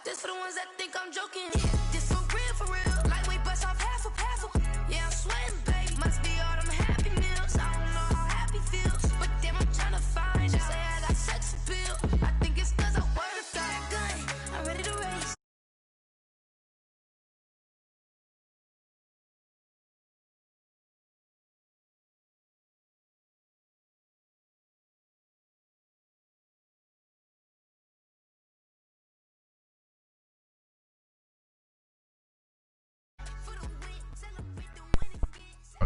This for the ones that think I'm joking. This for real, for real. Lightweight bust off half a. Yeah, I'm sweating, baby. Must be all them happy meals. I don't know how happy feels, but damn, I'm trying to find out. Say I got sex appeal. I think it's cause I worked out. Gun, I'm ready to race.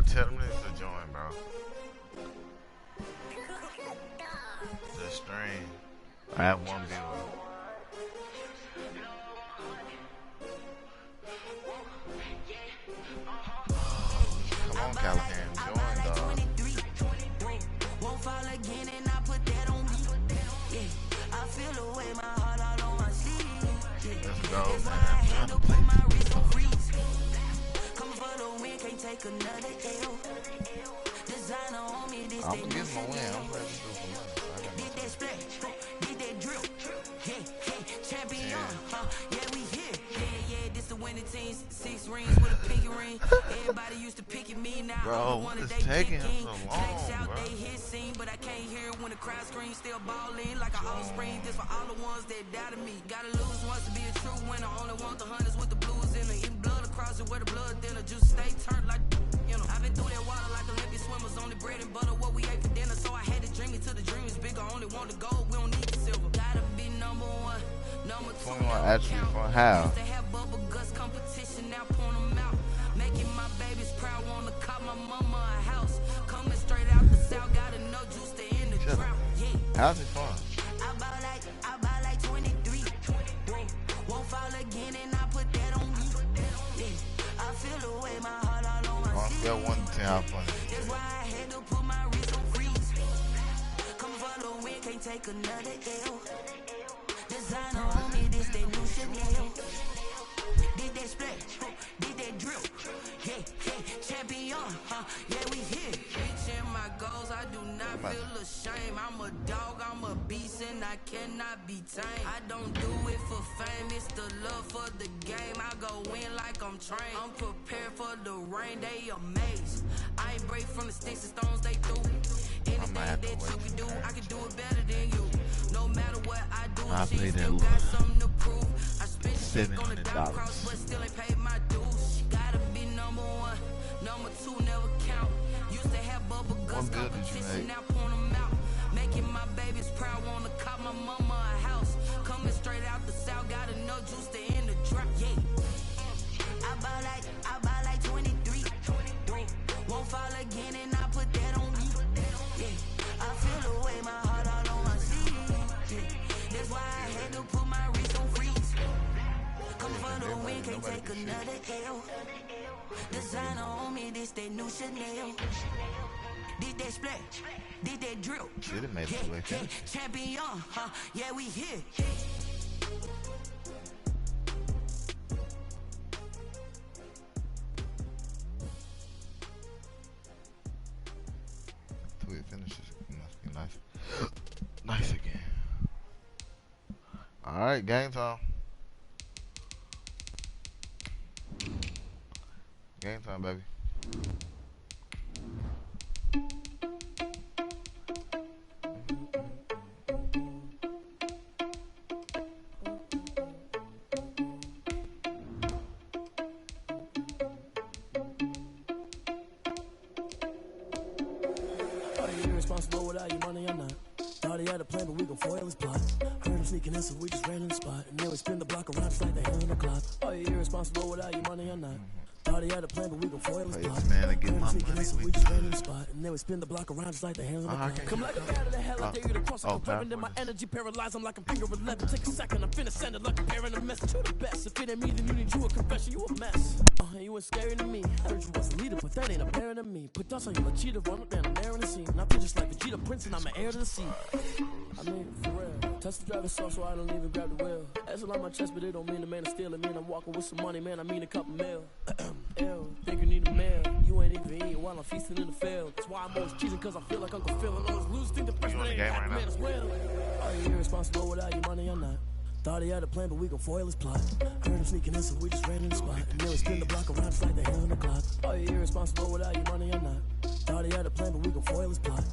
Tell them this to join, bro. The stream. I have one viewer. Come on, Callahan. Join, dog. Won't fall again and I put that on me. Yeah. I feel the way my heart all on my sleeve. Let's go, man. I'm trying to play this. Can't take another L. Designer on me, this I'm gonna get my win. I'm ready to do for money. Did that splash, did that drill. Yeah, champion, yeah, we here. Yeah, this the winning team. 6 rings with a pinky ring. Everybody used to pick at me now. Bro, what is taking so long, bro? They hit scene, but I can't hear it when the crowd screams. Still balling like an offspring. This for all the ones that doubted me. Gotta lose once to be a true winner. Only want the hunters with the blues in the in blood across it where the blood then the juice stay turned like, you know. I've been through that water like Olympic swimmers. Only bread and butter what we ate for dinner. So I had to dream it till the dream is bigger. Only want the gold, we don't need the silver. Gotta be number 1, number 2. Actually for how? They have bubble guts competition now point them out. Making my babies proud, wanna cop my mama a house. Coming straight out the south, gotta know juice to end the drought. Yeah. How's it fun? I buy like 23. Won't fall again and I put that on me. Yeah. I feel the way my heart all on my sleeve. On 1 to 10, how fun. That's why I had to put my wrist on freeze. Come for the win, can't take another L. Designer on me, this that new Chanel. Did that splash, did that drill. Yeah, champion, yeah, we here. Reaching my goals, I do not feel ashamed. I'm a dog, I'm a beast, and I cannot be tamed. I don't do it for fame, it's the love for the game. I go in like I'm trained. I'm prepared for the rain, they amazed. I ain't break from the sticks and stones they threw. Anything that you can do, I can do it better than you. No matter what I do, she still got something to prove. I spent shit on the dime cross, but still ain't paid my dues. Gotta be number 1, number 2 never count. Used to have bubble guts competition, now point them out. Making my babies proud, wanna cop my mama a house. Coming straight out the south, gotta know juice to end the drought. Yeah. I buy like 23. Won't fall again and I put that on me. Yeah. I feel the way my heart all on my sleeve. Yeah. That's why I had to put my wrist on freeze. Come for the win, can't take another L. Designer on me, this that new Chanel. Did that splash, did that drill. Should have made it away. Champion, yeah, we here. Until it finishes, it must be nice. Nice again. Alright, game time. Game time, baby. Are you irresponsible without your money or not? Thought he had a plan, but we gon' foil his plot. Heard him sneaking in, so we just ran in the spot. And then we spin the block around just like the hand on the clock. Are you irresponsible without your money or not? Thought he had a plan, but we gon' foil his plot. Man, to get my money, we just ran in the spot. And then we spin the block around just like the hands on the clock. Come like a bat of the hell, I dare you to cross a weapon. Then my energy paralyzed, I'm like a finger 11. Take a second, I'm finna send it like a parent a message. You the best, if it ain't me, then you need you a confession. You a mess. You ain't scary to me. I heard you was a leader, but that ain't apparent to me. Put dust on you, a cheater, run up down, I'm there in the scene. I feel just like Vegeta Prince, and I'm an heir to the sea. I mean, for real. Touch the driver's soft, so I don't even grab the wheel. That's on my chest, but it don't mean the man is stealing. Man, I'm walking with some money, man, I mean a couple mil. Ew, think you need a meal. You ain't even eating while I'm feasting in the field. That's why I'm always cheesing, cause I feel like Uncle Phil. And always lose, think the freshman ain't happy, man, as well. Are you irresponsible without your money or not? Thought he had a plan, but we gon' foil his plot. Heard him sneaking in, so we just ran in the spot. And then we spin the block around just like the hand on the clock. Are you irresponsible without your money or not? Thought he had a plan, but we gon' foil his plot.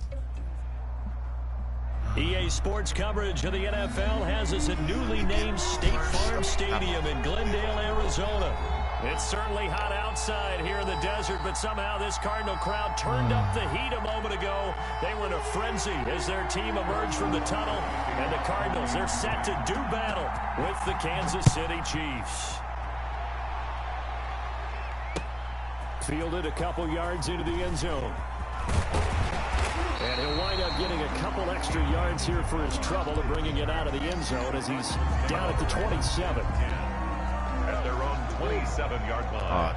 EA Sports coverage of the NFL has us at newly named State Farm Stadium in Glendale, Arizona. It's certainly hot outside here in the desert, but somehow this Cardinal crowd turned up the heat a moment ago. They were in a frenzy as their team emerged from the tunnel, and the Cardinals, they're set to do battle with the Kansas City Chiefs. Fielded a couple yards into the end zone. And he'll wind up getting a couple extra yards here for his trouble and bringing it out of the end zone as he's down at the 27. At their own 27-yard line.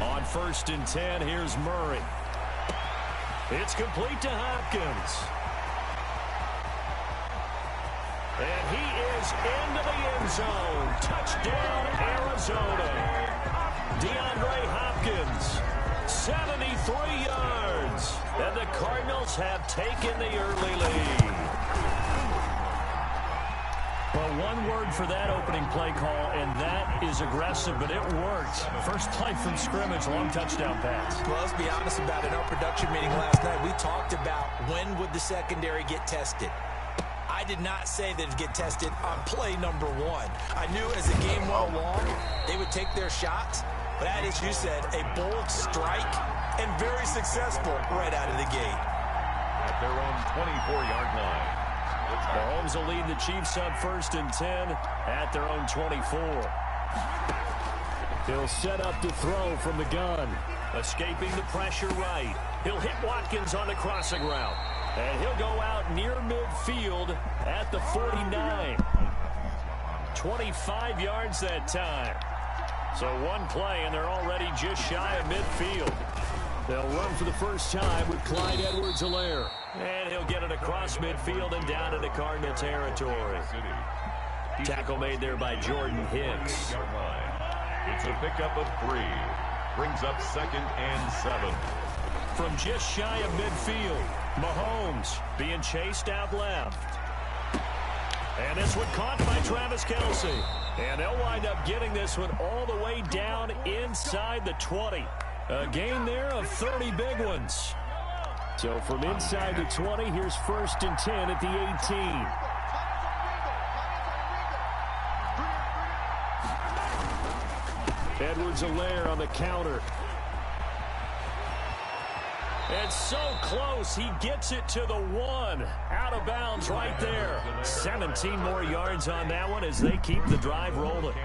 On 1st and 10, here's Murray. It's complete to Hopkins. And he is into the end zone. Touchdown, Arizona. DeAndre Hopkins. 73 yards, and the Cardinals have taken the early lead. Well, one word for that opening play call, and that is aggressive, but it worked. First play from scrimmage, long touchdown pass. Well, let's be honest about it. In our production meeting last night, we talked about when would the secondary get tested. I did not say that it'd get tested on play number 1. I knew as the game went along, they would take their shots. But that is, you said, a bold strike and very successful right out of the gate. At their own 24-yard line. Mahomes will lead the Chiefs up 1st and 10 at their own 24. He'll set up to throw from the gun. Escaping the pressure right. He'll hit Watkins on the crossing route. And he'll go out near midfield at the 49. 25 yards that time. So one play, and they're already just shy of midfield. They'll run for the first time with Clyde Edwards-Helaire. And he'll get it across midfield and down into Cardinal territory. Tackle made there by Jordan Hicks. It's a pickup of 3. Brings up 2nd and 7. From just shy of midfield, Mahomes being chased out left. And this one caught by Travis Kelce. And they'll wind up getting this one all the way down inside the 20. A gain there of 30 big ones. So from inside the 20, here's 1st and 10 at the 18. Edwards-Helaire on the counter. It's so close, he gets it to the 1. Out of bounds right there. 17 more yards on that one as they keep the drive rolling.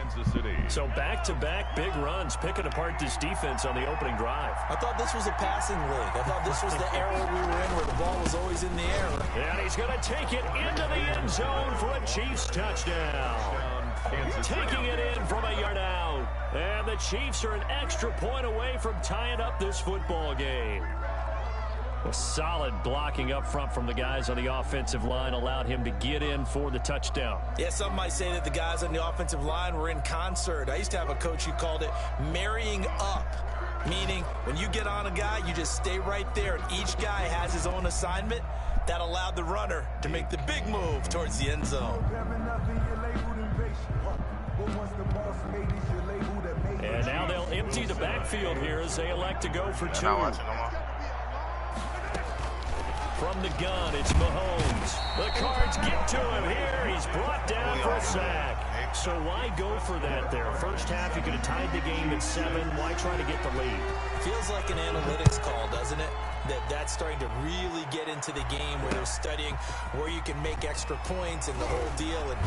So back-to-back big runs, picking apart this defense on the opening drive. I thought this was a passing league. I thought this was the era we were in where the ball was always in the air. And he's going to take it into the end zone for a Chiefs touchdown. Taking it in from a yard out. And the Chiefs are an extra point away from tying up this football game. A solid blocking up front from the guys on the offensive line allowed him to get in for the touchdown. Yeah, some might say that the guys on the offensive line were in concert. I used to have a coach who called it marrying up, meaning when you get on a guy, you just stay right there, and each guy has his own assignment. That allowed the runner to make the big move towards the end zone. And now they'll empty the backfield here as they elect to go for 2. From the gun, it's Mahomes. The Cards get to him here. He's brought down for a sack. So why go for that there? First half, you could have tied the game at 7. Why try to get the lead? Feels like an analytics call, doesn't it? That's starting to really get into the game where they're studying where you can make extra points and the whole deal and,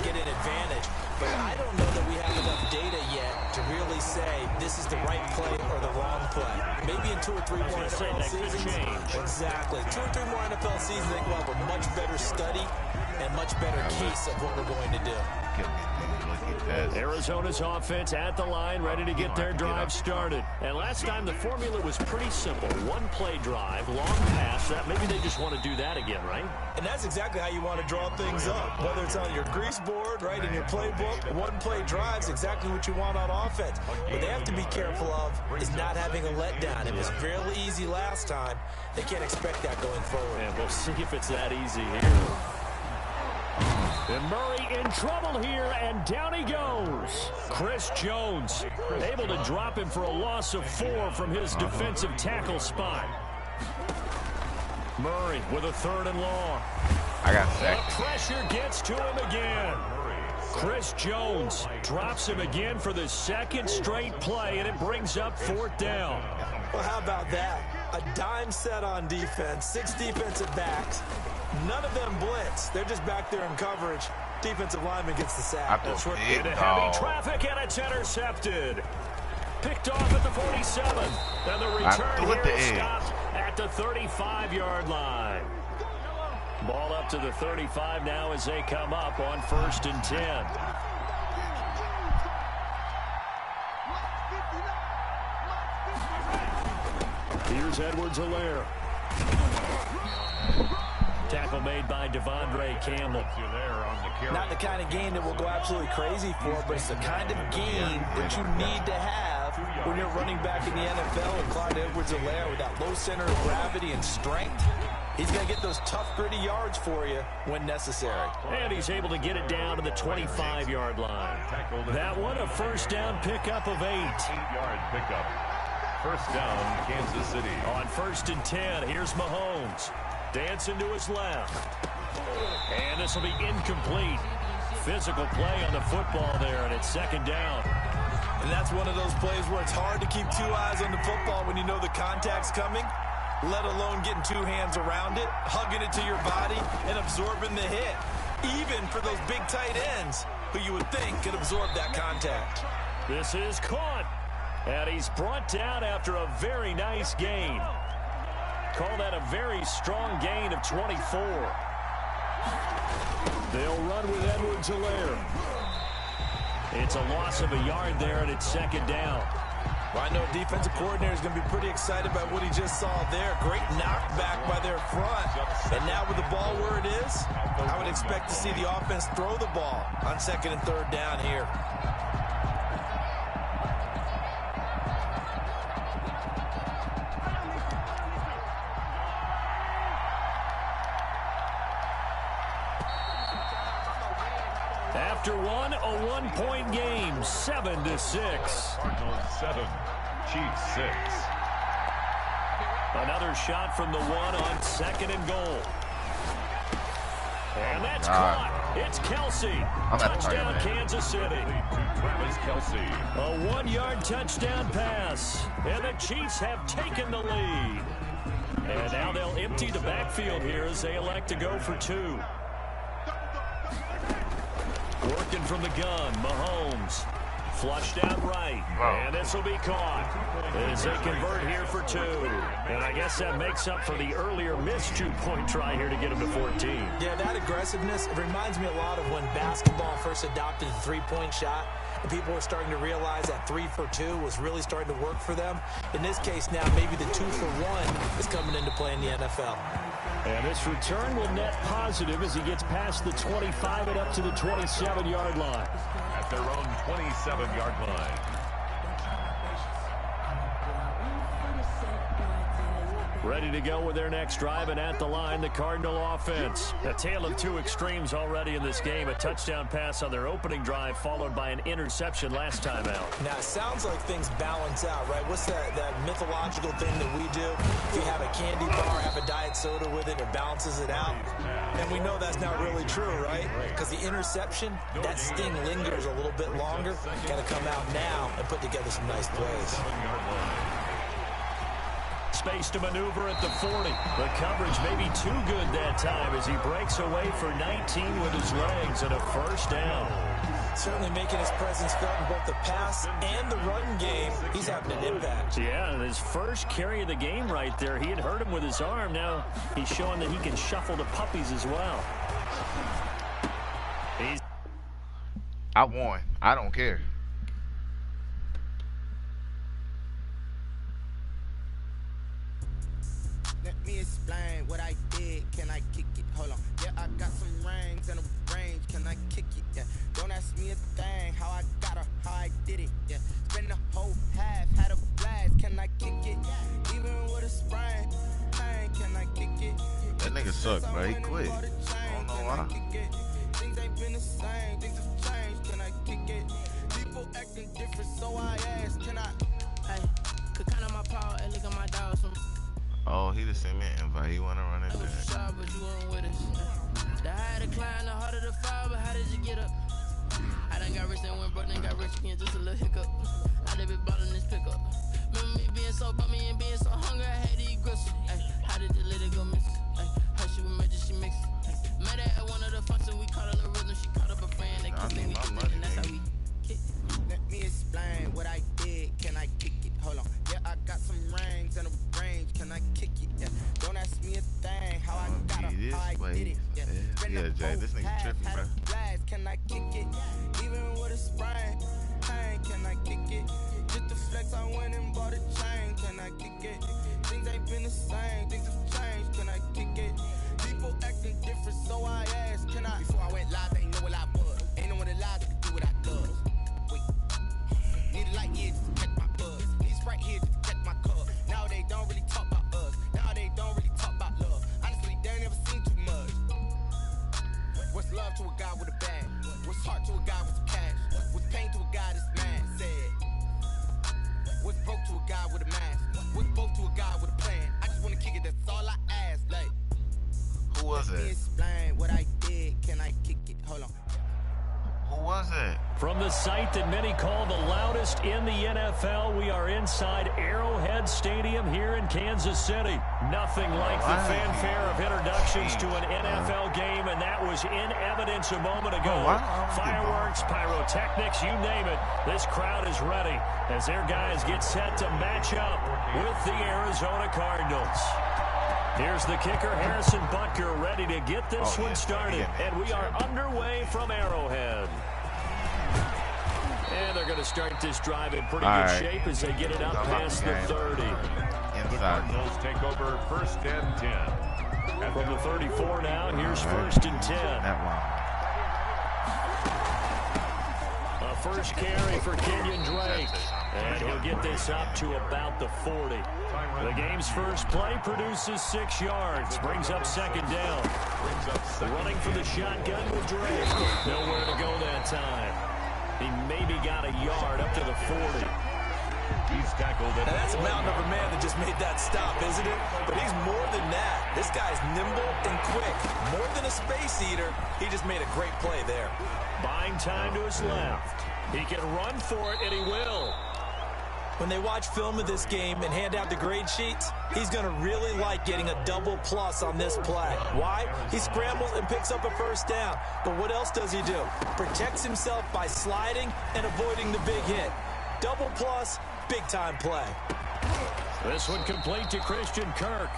get an advantage. But I don't know that we have enough data yet to really say this is the right play or the wrong play. Maybe in 2 or 3 more NFL seasons. Exactly. 2 or 3 more NFL seasons, I think we'll have a much better study and much better case of what we're going to do. Arizona's offense at the line, ready to get their drive started. And last time the formula was pretty simple. 1-play drive, long pass. Maybe they just want to do that again, right? And that's exactly how you want to draw things up. Whether it's on your grease board, right, in your playbook, 1-play drive is exactly what you want on offense. What they have to be careful of is not having a letdown. It was fairly easy last time. They can't expect that going forward. And we'll see if it's that easy here. And Murray in trouble here, and down he goes. Chris Jones able to drop him for a loss of 4 from his defensive tackle spot. Murray with a 3rd and long. I got the pressure gets to him again. Chris Jones drops him again for the 2nd straight play, and it brings up 4th down. Well, how about that? A dime set on defense, 6 defensive backs. None of them blitz. They're just back there in coverage. Defensive lineman gets the sack. That's right. Into heavy traffic, and it's intercepted. Picked off at the 47. And the return here is stopped at the 35-yard line. Ball up to the 35 now as they come up on 1st and 10. Here's Edwards-Helaire. Tackle made by Devondre Campbell. Not the kind of game that we'll go absolutely crazy for, but it's the kind of game that you need to have when you're running back in the NFL. And Clyde Edwards-Helaire with that low center of gravity and strength, he's going to get those tough, gritty yards for you when necessary. And he's able to get it down to the 25-yard line. That one, a 1st down pickup of 8. 8-yard pickup. 1st down, Kansas City. On 1st and 10, here's Mahomes. Dancing to his left. And this will be incomplete. Physical play on the football there, and it's 2nd down. And that's one of those plays where it's hard to keep 2 eyes on the football when you know the contact's coming, let alone getting 2 hands around it, hugging it to your body, and absorbing the hit. Even for those big tight ends who you would think could absorb that contact. This is caught. And he's brought down after a very nice gain. Call that a very strong gain of 24. They'll run with Edwards-Helaire. It's a loss of a yard there, and it's 2nd down. Well, I know defensive coordinator is going to be pretty excited about what he just saw there. Great knockback by their front. And now with the ball where it is, I would expect to see the offense throw the ball on 2nd and 3rd down here. After one, a 1-point game, 7-6. Cardinals 7, Chiefs 6. Another shot from the 1 on 2nd and goal. And that's caught. It's Kelsey. Touchdown, Kansas City. To Travis Kelsey. A 1-yard touchdown pass. And the Chiefs have taken the lead. And now they'll empty the backfield here as they elect to go for 2. Working from the gun, Mahomes. Flushed out right. And this will be caught as they convert here for 2. And I guess that makes up for the earlier missed 2-point try here to get him to 14. Yeah, that aggressiveness, it reminds me a lot of when basketball first adopted the 3-point shot. And people were starting to realize that 3 for 2 was really starting to work for them. In this case now, maybe the 2 for 1 is coming into play in the NFL. And this return will net positive as he gets past the 25 and up to the 27-yard line. At their own 27-yard line. Ready to go with their next drive, and at the line, the Cardinal offense. A tale of 2 extremes already in this game. A touchdown pass on their opening drive, followed by an interception last time out. Now, it sounds like things balance out, right? What's that mythological thing that we do? If you have a candy bar, have a diet soda with it, it balances it out. And we know that's not really true, right? Because the interception, that sting lingers a little bit longer. Got to come out now and put together some nice plays. Space to maneuver at the 40. The coverage may be too good that time as he breaks away for 19 with his legs and a 1st down. Certainly making his presence felt in both the pass and the run game. He's having an impact. Yeah, and his first carry of the game right there. He had hurt him with his arm. Now he's showing that he can shuffle the puppies as well. I won. I don't care. Let me explain what I did. Can I kick it? Hold on. Yeah, I got some rings and a range. Can I kick it? Yeah. Don't ask me a thing. How I got her, how I did it. Yeah. Spend the whole half, had a blast. Can I kick it? Even with a sprain. Can I kick it? That nigga suck, bro. He quit. I don't know why. Things ain't been the same, things have changed. Can I kick it? People acting different, so I ask, can I? Hey, could count on my power and look at my dogs. Oh, he just sent me an invite. He wanna run it back. Shy, but you weren't with us. The higher the climb, the harder the fall, but how did you get up? I done got rich and went broke, then got rich again, just a little hiccup. I done been bought in this pickup. Remember me being so bummy and being so hungry, I had to eat gristle. Ay, how did the lady go miss? Ay, how she was magic, she mixed. Met her at one of the functions, we caught her the rhythm, she caught up a friend, they kissed me, and that's how we kick. Let me explain what I did. Can I kick it? Hold on. Yeah, I got some rings and a range. Can I kick it? Yeah. Don't ask me a thing. How I got it? How I did it? Yeah. Yeah, Jay, this nigga tripping, bro. Can I kick it? Even with a sprain. Pain, can I kick it? Just the flex, I went and bought a chain. Can I kick it? Things ain't been the same. Things have changed. Can I kick it? People acting different, so I asked, can I? Before I went live, they know what I was. Ain't no one alive that can do what I does. Need a light here just to catch my buzz. Need Sprite here just to catch my cup. Now they don't really talk about us. Now they don't really talk about love. Honestly, they ain't never seen too much. What's love to a guy with a bag? What's heart to a guy with some cash? What's pain to a guy that's mad? Said. What's broke to a guy with a mask? What's both to a guy with a plan? I just wanna kick it, that's all I ask. Like, who was it? Let me explain what I did. Can I kick it? Hold on. Who was it? From the site that many call the loudest in the NFL, we are inside Arrowhead Stadium here in Kansas City. Nothing like the fanfare of introductions to an NFL game, and that was in evidence a moment ago. Fireworks, pyrotechnics, you name it. This crowd is ready as their guys get set to match up with the Arizona Cardinals. Here's the kicker, Harrison Butker, ready to get this one started. And we are underway from Arrowhead. And they're going to start this drive in pretty good shape as they get it up past the 30. The Cardinals take over 1st and 10. And from the 34 now, here's 1st and 10. A first carry for Kenyon Drake. And he'll get this up to about the 40. The game's first play produces 6 yards. Brings up 2nd down. Running for the shotgun with Drake. Nowhere to go that time. He maybe got a yard up to the 40. He's tackled. And that's a mountain of a man that just made that stop, isn't it? But he's more than that. This guy's nimble and quick. More than a space eater, he just made a great play there. Buying time to his left. He can run for it, and he will. When they watch film of this game and hand out the grade sheets, he's going to really like getting a double plus on this play. Why? He scrambles and picks up a first down. But what else does he do? Protects himself by sliding and avoiding the big hit. Double plus, big-time play. This one complete to Christian Kirk.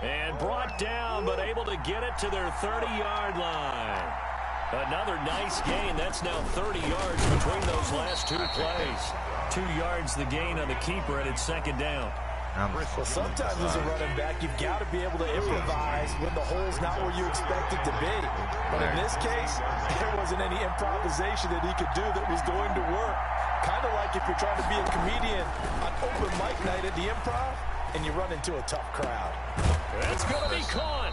And brought down, but able to get it to their 30-yard line. Another nice gain. That's now 30 yards between those last 2 plays. 2 yards the gain on the keeper, and it's 2nd down. Well, sometimes as a running back, you've got to be able to improvise when the hole's not where you expect it to be. But in this case, there wasn't any improvisation that he could do that was going to work. Kind of like if you're trying to be a comedian on open mic night at the Improv, and you run into a tough crowd. That's going to be caught.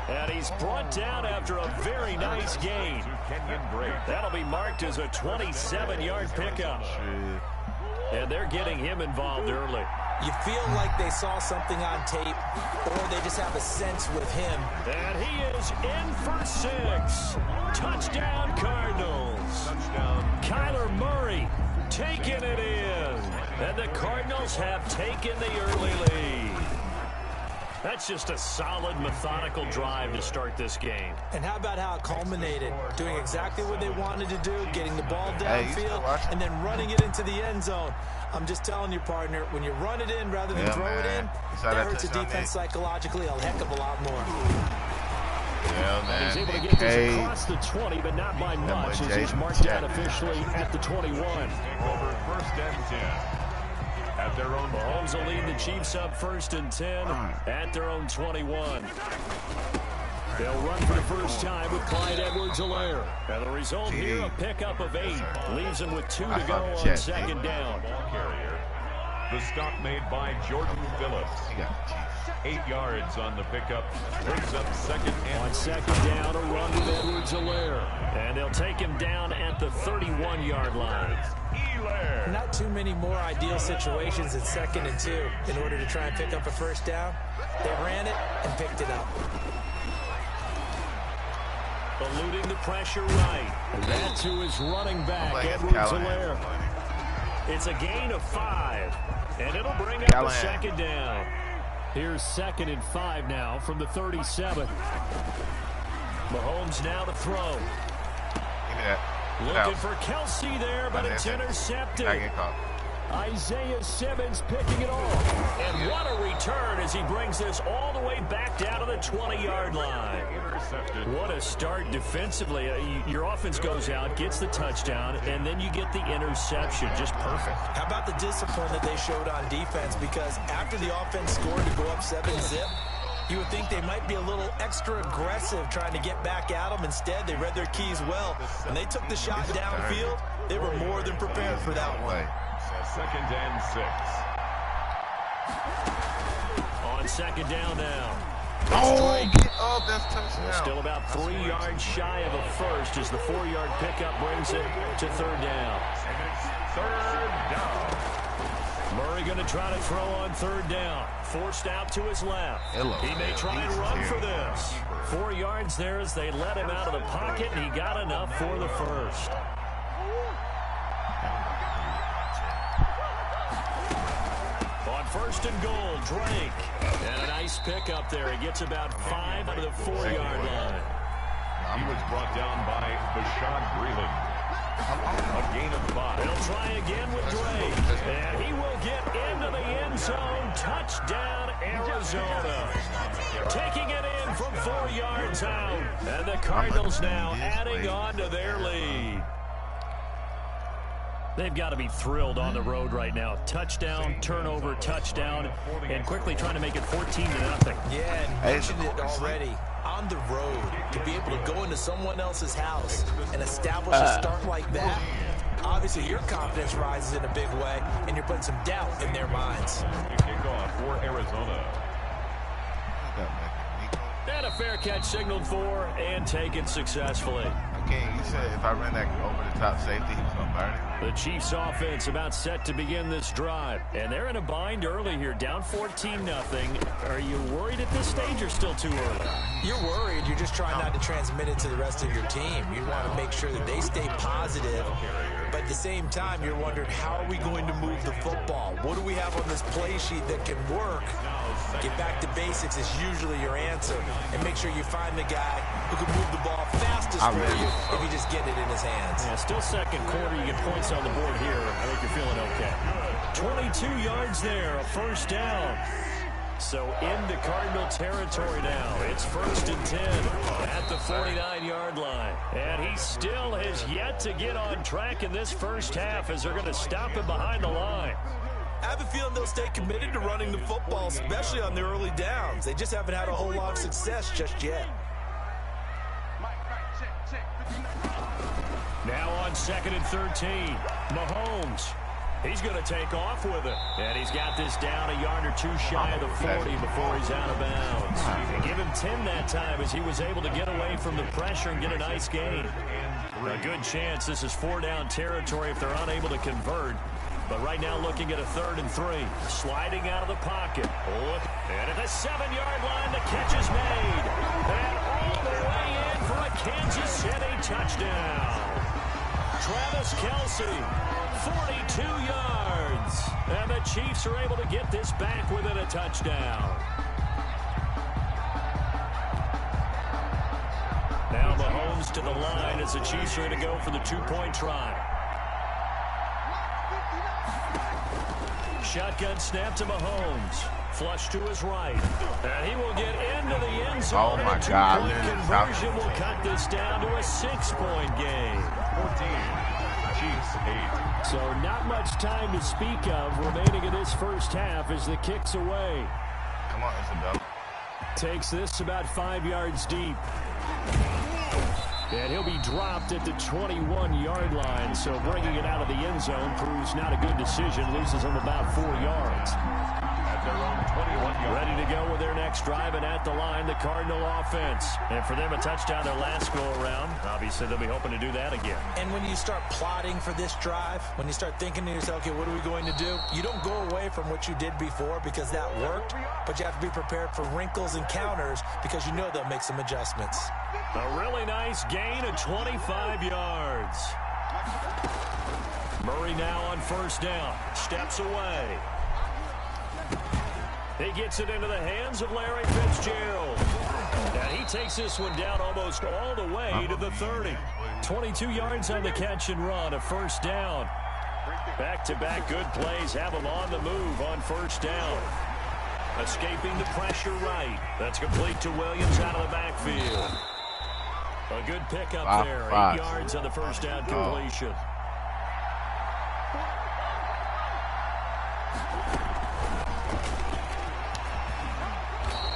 And he's brought down after a very nice gain. That'll be marked as a 27-yard pickup. And they're getting him involved early. You feel like they saw something on tape, or they just have a sense with him. And he is in for 6. Touchdown, Cardinals. Touchdown. Kyler Murray taking it in. And the Cardinals have taken the early lead. That's just a solid, methodical drive to start this game. And how about how it culminated? Doing exactly what they wanted to do, getting the ball downfield, and then running it into the end zone. I'm just telling you, partner, when you run it in rather than throw it in, that hurts a defense psychologically a heck of a lot more. He's able to get this across the 20, but not by much, as he's marked down officially at the 21. Over 1st and 10. At their own. Mahomes will lead the Chiefs up 1st and 10 at their own 21. They'll run for the first time with Clyde Edwards-Helaire. And the result here, a pickup of 8. Leaves them with 2 to go on 2nd down. The stop made by Jordan Phillips. 8 yards on the pickup. Brings up second and on second down, a run with Edwards-Helaire. And they'll take him down at the 31-yard line. Not too many more ideal situations in 2nd and 2 in order to try and pick up a first down. They ran it and picked it up. Eluding the pressure right. That to his running back, Edwards-Helaire. It's a gain of 5, and it'll bring up a second down. Here's 2nd and 5 now from the 37. Mahomes now to throw. Give me that. Looking for Kelsey there, but it's intercepted. Isaiah Simmons picking it off. And what a return as he brings this all the way back down to the 20-yard line. What a start defensively. Your offense goes out, gets the touchdown, and then you get the interception. Just perfect. How about the discipline that they showed on defense? Because after the offense scored to go up 7-zip, you would think they might be a little extra aggressive trying to get back at them. Instead, they read their keys well. When they took the shot downfield, they were more than prepared for that one. 2nd and 6. On second down now. That's touchdown. Still about 3 yards shy of a first as the 4-yard pickup brings it to 3rd down. 3rd down. Murray going to try to throw on 3rd down. Forced out to his left. He may try and run for this. 4 yards there as they let him out of the pocket, and he got enough for the first. On 1st and goal, Drake. And a nice pickup there. He gets about 5 out of the 4-yard line. He was brought down by Bashaud Breeland. A gain of 5. They'll try again with Drake. And he will get into the end zone. Touchdown, Arizona. Taking it in from 4 yards out. And the Cardinals now adding on to their lead. They've got to be thrilled on the road right now. Touchdown, turnover, touchdown, and quickly trying to make it 14-0. Yeah, and mentioned it already. On the road, to be able to go into someone else's house and establish a start like that, obviously your confidence rises in a big way, and you're putting some doubt in their minds. Kickoff for Arizona. And a fair catch signaled for and taken successfully. Okay, you said if I ran that over-the-top safety, he was going to burn it. The Chiefs offense about set to begin this drive. And they're in a bind early here, down 14-0. Are you worried at this stage or still too early? You're worried. You're just trying not to transmit it to the rest of your team. You want to make sure that they stay positive. But at the same time, you're wondering, how are we going to move the football? What do we have on this play sheet that can work? Get back to basics is usually your answer. And make sure you find the guy who can move the ball fastest for you if you just get it in his hands. Yeah, still second quarter. You get points on the board here. I think you're feeling okay. 22 yards there, a first down. So into Cardinal territory now. It's 1st and 10 at the 49-yard line. And he still has yet to get on track in this first half as they're going to stop him behind the line. I have a feeling they'll stay committed to running the football, especially on their early downs. They just haven't had a whole lot of success just yet. Now on 2nd and 13, Mahomes. He's going to take off with it. And he's got this down a yard or two shy of the 40 before he's out of bounds. And give him 10 that time as he was able to get away from the pressure and get a nice gain. A good chance this is 4-down territory if they're unable to convert. But right now looking at a 3rd and 3. Sliding out of the pocket. And at the 7-yard line, the catch is made. And all the way in for a Kansas City touchdown. Travis Kelce, 42 yards. And the Chiefs are able to get this back within a touchdown. Now Mahomes to the line as the Chiefs are going to go for the 2-point try. Shotgun snap to Mahomes. Flush to his right. And he will get into the end zone. Oh, my God. God. Conversion will cut this down to a 6-point game. 14. Chiefs 8. So not much time to speak of remaining in this first half as the kick's away. Come on, Isabel. Takes this about 5 yards deep. And he'll be dropped at the 21-yard line. So bringing it out of the end zone proves not a good decision. Loses him about 4 yards. At their own 21-yard. Ready to go with their next drive, and at the line, the Cardinal offense. And for them, a touchdown their last go-around. Obviously, they'll be hoping to do that again. And when you start plotting for this drive, when you start thinking to yourself, okay, what are we going to do? You don't go away from what you did before because that worked, but you have to be prepared for wrinkles and counters because you know they'll make some adjustments. A really nice gain of 25 yards. Murray now on first down. Steps away. He gets it into the hands of Larry Fitzgerald. And he takes this one down almost all the way to the 30. 22 yards on the catch and run, a first down. Back-to-back good plays have him on the move on first down. Escaping the pressure right. That's complete to Williams out of the backfield. A good pickup there. 8 yards on the first down completion.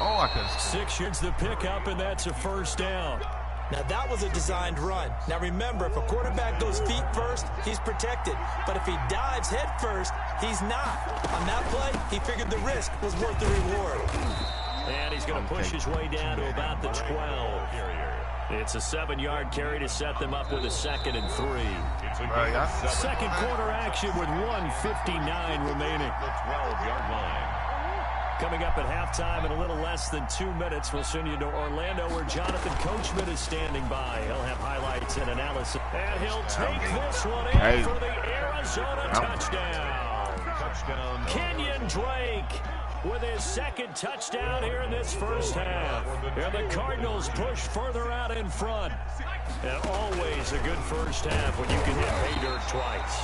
Oh, I could. 6 yards the pickup, and that's a first down. Now, that was a designed run. Now, remember, if a quarterback goes feet first, he's protected. But if he dives head first, he's not. On that play, he figured the risk was worth the reward. And he's going to push his way down to about the 12. It's a 7-yard carry to set them up with a 2nd and 3. Second quarter action with 1:59 remaining. The 12-yard line. Coming up at halftime in a little less than 2 minutes, we'll send you to Orlando where Jonathan Coachman is standing by. He'll have highlights and analysis. And he'll take this one in for the Arizona touchdown. Kenyon Drake with his second touchdown here in this first half. And the Cardinals push further out in front. And always a good first half when you can hit pay dirt twice.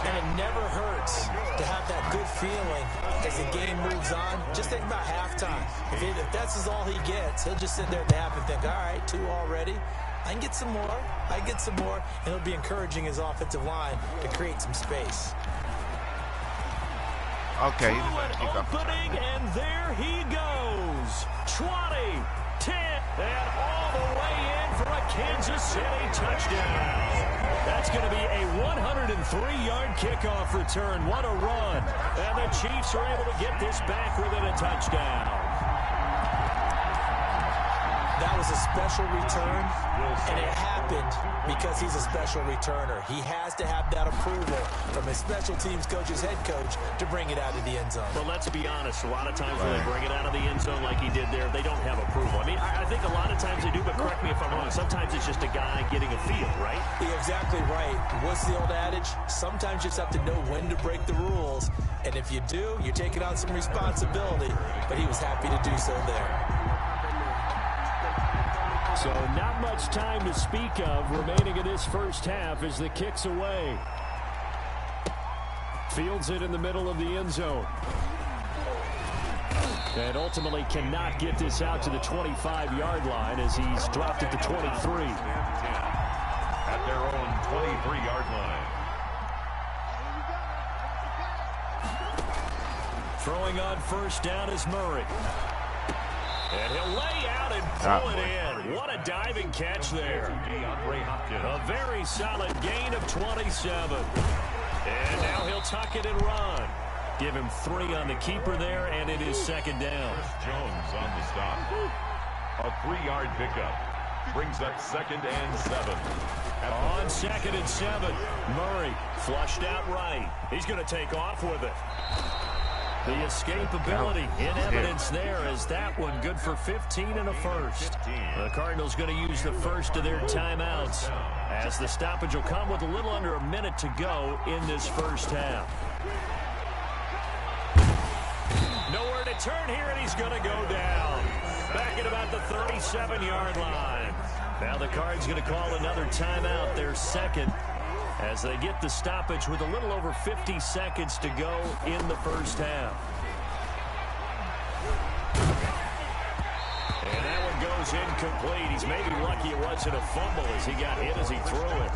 And it never hurts to have that good feeling as the game moves on. Just think about halftime. If that's all he gets, he'll just sit there at the half and think, all right, 2 already. I can get some more. I can get some more. And he'll be encouraging his offensive line to create some space. Okay. Opening, and there he goes. 20, 10, and all the way in for a Kansas City touchdown. That's going to be a 103-yard kickoff return. What a run. And the Chiefs are able to get this back within a touchdown. That was a special return, and it happened because he's a special returner. He has to have that approval from his special teams coach's head coach to bring it out of the end zone. But let's be honest, a lot of times when they bring it out of the end zone like he did there, they don't have approval. I mean, I think a lot of times they do, but correct me if I'm wrong. Sometimes it's just a guy getting a feel, right? You're exactly right. What's the old adage? Sometimes you just have to know when to break the rules. And if you do, you're taking on some responsibility. But he was happy to do so there. So not much time to speak of remaining in this first half as the kick's away. Fields it in the middle of the end zone. And ultimately cannot get this out to the 25-yard line as he's dropped at the 23. At their own 23-yard line. Throwing on first down is Murray. And he'll lay out and pull it in. What a diving catch there. A very solid gain of 27. And now he'll tuck it and run. Give him 3 on the keeper there, and it is second down. Jones on the stop. A 3-yard pickup. Brings up 2nd and 7. On 2nd and 7, Murray flushed out right. He's going to take off with it. The escapability in evidence there as that one good for 15 and a first. The Cardinals going to use the first of their timeouts as the stoppage will come with a little under a minute to go in this first half. Nowhere to turn here, and he's going to go down. Back at about the 37-yard line. Now the Cards going to call another timeout, their second, as they get the stoppage with a little over 50 seconds to go in the first half. And that one goes incomplete. He's maybe lucky it wasn't a fumble as he got hit as he threw it.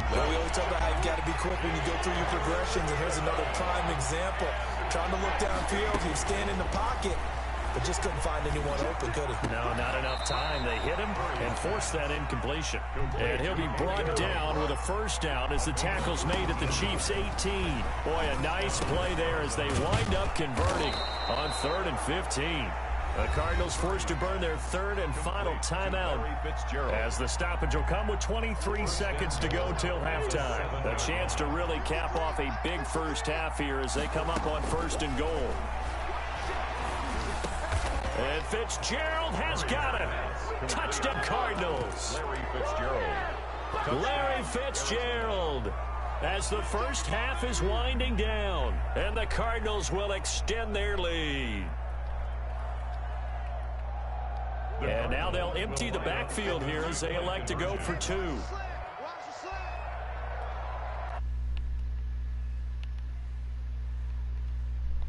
Well, we always talk about how you've got to be quick when you go through your progressions, and here's another prime example. Trying to look downfield, he was standing in the pocket, but just couldn't find anyone open, could he? No, not enough time. They hit him and force that incompletion. And he'll be brought down with a first down as the tackle's made at the Chiefs' 18. Boy, a nice play there as they wind up converting on 3rd and 15. The Cardinals forced to burn their 3rd and final timeout as the stoppage will come with 23 seconds to go till halftime. A chance to really cap off a big first half here as they come up on 1st and goal. And Fitzgerald has got him. Touchdown Cardinals. Larry Fitzgerald. As the first half is winding down, and the Cardinals will extend their lead. And now they'll empty the backfield here as they elect to go for 2.